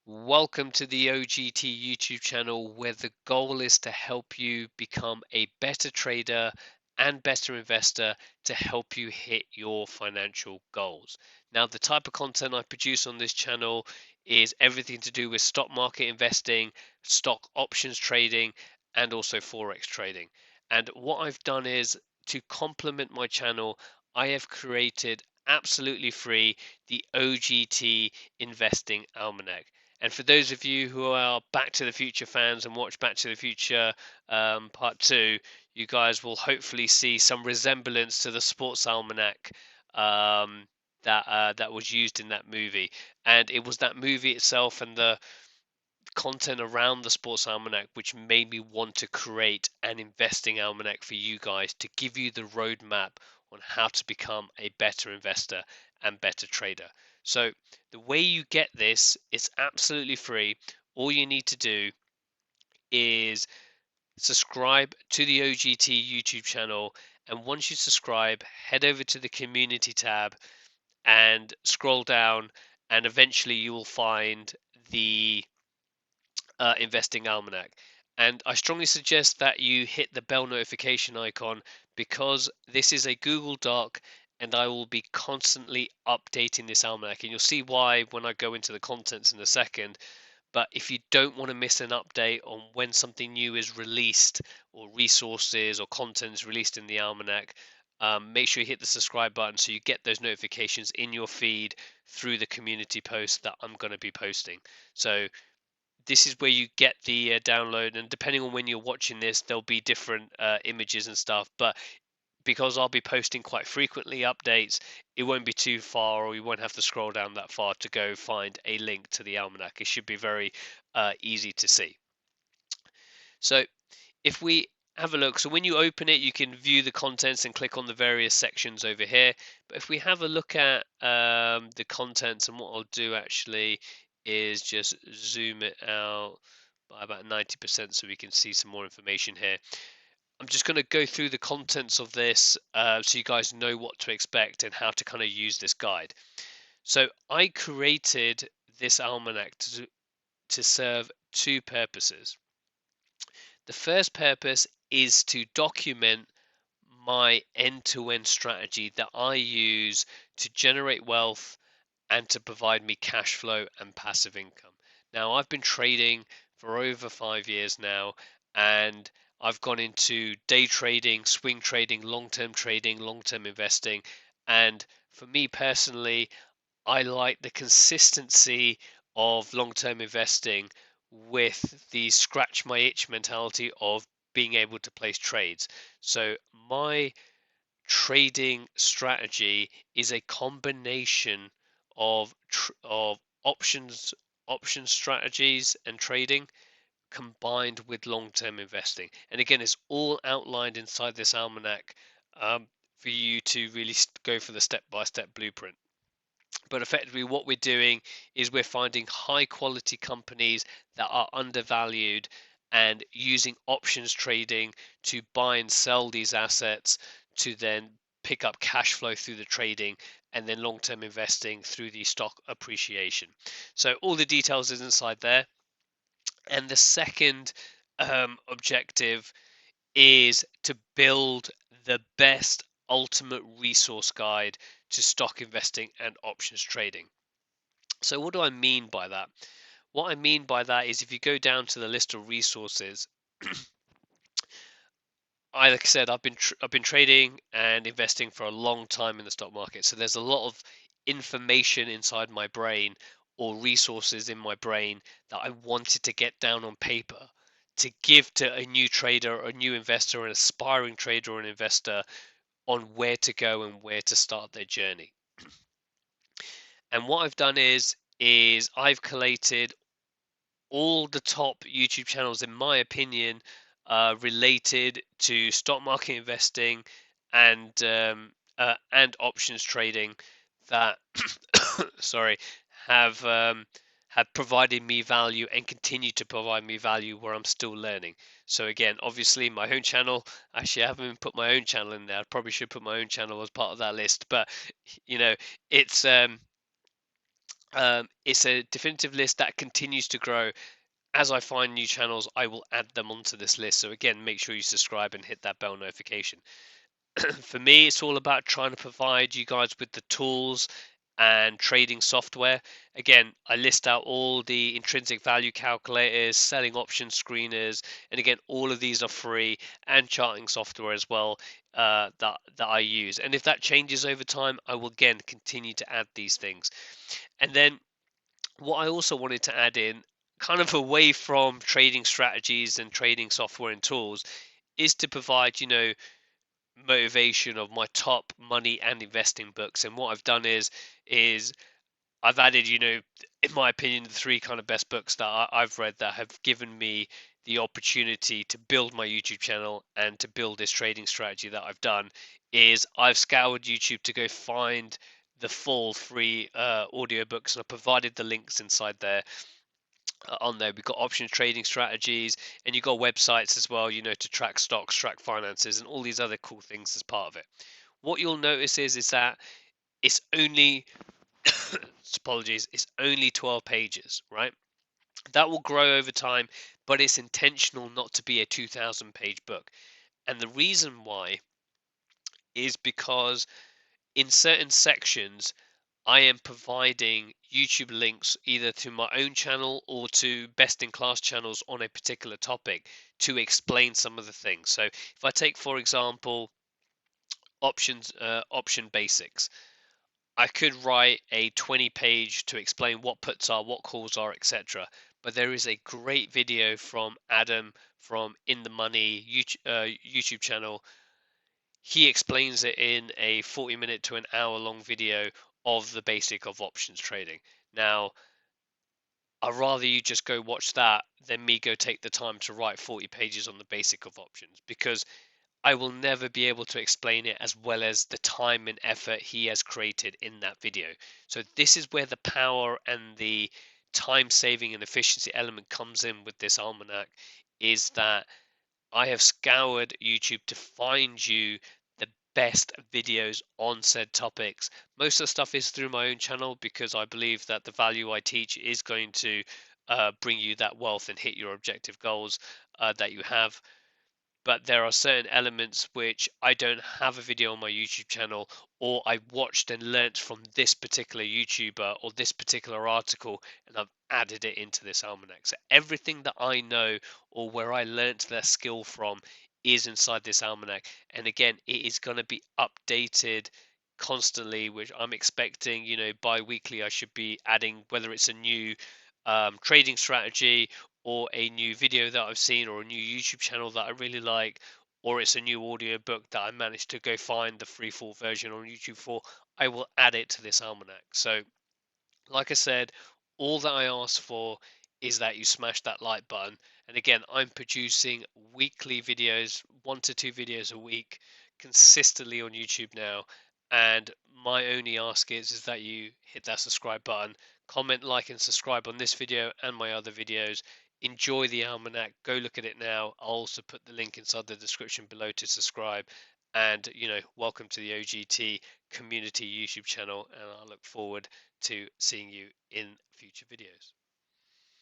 Welcome to the OGT YouTube channel, where the goal is to help you become a better trader and better investor to help you hit your financial goals. Now, the type of content I produce on this channel is everything to do with stock market investing, stock options trading, and also Forex trading. And what I've done is, to complement my channel, I have created absolutely free the OGT Investing Almanac. And for those of you who are Back to the Future fans and watch Back to the Future Part 2, you guys will hopefully see some resemblance to the Sports Almanac that was used in that movie. And it was that movie itself and the content around the Sports Almanac which made me want to create an investing almanac for you guys to give you the roadmap on how to become a better investor and better trader. So the way you get this, it's absolutely free. All you need to do is subscribe to the OGT YouTube channel, and once you subscribe, head over to the community tab and scroll down, and eventually you will find the Investing Almanac. And I strongly suggest that you hit the bell notification icon, because this is a Google Doc and I will be constantly updating this almanac. And you'll see why when I go into the contents in a second. But if you don't want to miss an update on when something new is released, or resources or content is released in the almanac, make sure you hit the subscribe button so you get those notifications in your feed through the community post that I'm going to be posting. So this is where you get the download, and depending on when you're watching this, there'll be different images and stuff. But because I'll be posting quite frequently updates, it won't be too far, or you won't have to scroll down that far to go find a link to the almanac. It should be very easy to see. So if we have a look, so when you open it, you can view the contents and click on the various sections over here. But if we have a look at the contents, and what I'll do actually is just zoom it out by about 90% so we can see some more information here. I'm just going to go through the contents of this so you guys know what to expect and how to kind of use this guide. So I created this almanac to serve two purposes. The first purpose is to document my end-to-end strategy that I use to generate wealth and to provide me cash flow and passive income. Now, I've been trading for over 5 years now, and I've gone into day trading, swing trading, long-term trading, long-term investing. And for me personally, I like the consistency of long-term investing with the scratch my itch mentality of being able to place trades. So my trading strategy is a combination of options strategies and trading combined with long-term investing. And again, it's all outlined inside this almanac for you to really go for the step-by-step blueprint. But effectively, what we're doing is we're finding high quality companies that are undervalued and using options trading to buy and sell these assets to then pick up cash flow through the trading, and then long-term investing through the stock appreciation. So all the details is inside there. And the second objective is to build the best ultimate resource guide to stock investing and options trading. So what do I mean by that? What I mean by that is, if you go down to the list of resources, like I said, I've been trading and investing for a long time in the stock market. So there's a lot of information inside my brain, or resources in my brain, that I wanted to get down on paper to give to a new trader, or a new investor, an aspiring trader or an investor, on where to go and where to start their journey. And what I've done is I've collated all the top YouTube channels, in my opinion, related to stock market investing and options trading, that sorry, have have provided me value and continue to provide me value where I'm still learning. So again, obviously my own channel. Actually, I haven't even put my own channel in there. I probably should put my own channel as part of that list. But you know, it's It's a definitive list that continues to grow. As I find new channels, I will add them onto this list. So again, make sure you subscribe and hit that bell notification. For me, it's all about trying to provide you guys with the tools and trading software. Again, I list out all the intrinsic value calculators, selling option screeners, and again, all of these are free, and charting software as well, that I use. And if that changes over time, I will again continue to add these things. And then what I also wanted to add in, kind of away from trading strategies and trading software and tools, is to provide, motivation of my top money and investing books. And what I've done is I've added, in my opinion, the three kind of best books that I've read that have given me the opportunity to build my YouTube channel and to build this trading strategy that I've done. Is I've scoured YouTube to go find the full free audiobooks, and I provided the links inside there. On there, we've got options trading strategies, and you've got websites as well, to track stocks, track finances, and all these other cool things as part of it. What you'll notice is that it's only apologies, it's only 12 pages, right? That will grow over time, but it's intentional not to be a 2,000 page book. And the reason why is because in certain sections I am providing YouTube links either to my own channel or to best in class channels on a particular topic to explain some of the things. So if I take, for example, option basics, I could write a 20 page to explain what puts are, what calls are, etc. But there is a great video from Adam from In the Money YouTube channel. He explains it in a 40-minute to an hour long video of the basic of options trading. Now, I'd rather you just go watch that than me go take the time to write 40 pages on the basic of options, because I will never be able to explain it as well as the time and effort he has created in that video. So this is where the power and the time saving and efficiency element comes in with this almanac, is that I have scoured YouTube to find you the best videos on said topics. Most of the stuff is through my own channel because I believe that the value I teach is going to bring you that wealth and hit your objective goals that you have. But there are certain elements which I don't have a video on my YouTube channel, or I watched and learnt from this particular YouTuber or this particular article, and I've added it into this almanac. So everything that I know or where I learnt their skill from is inside this almanac. And again, it is going to be updated constantly, which I'm expecting, bi-weekly I should be adding, whether it's a new trading strategy, or a new video that I've seen, or a new YouTube channel that I really like, or it's a new audio book that I managed to go find the free full version on YouTube for, I will add it to this almanac. So like I said, all that I ask for is that you smash that like button. And again, I'm producing weekly videos, 1 to 2 videos a week, consistently on YouTube now. And my only ask is that you hit that subscribe button, comment, like, and subscribe on this video and my other videos. Enjoy the almanac. Go look at it now. I'll also put the link inside the description below to subscribe. And welcome to the OGT community YouTube channel. And I look forward to seeing you in future videos.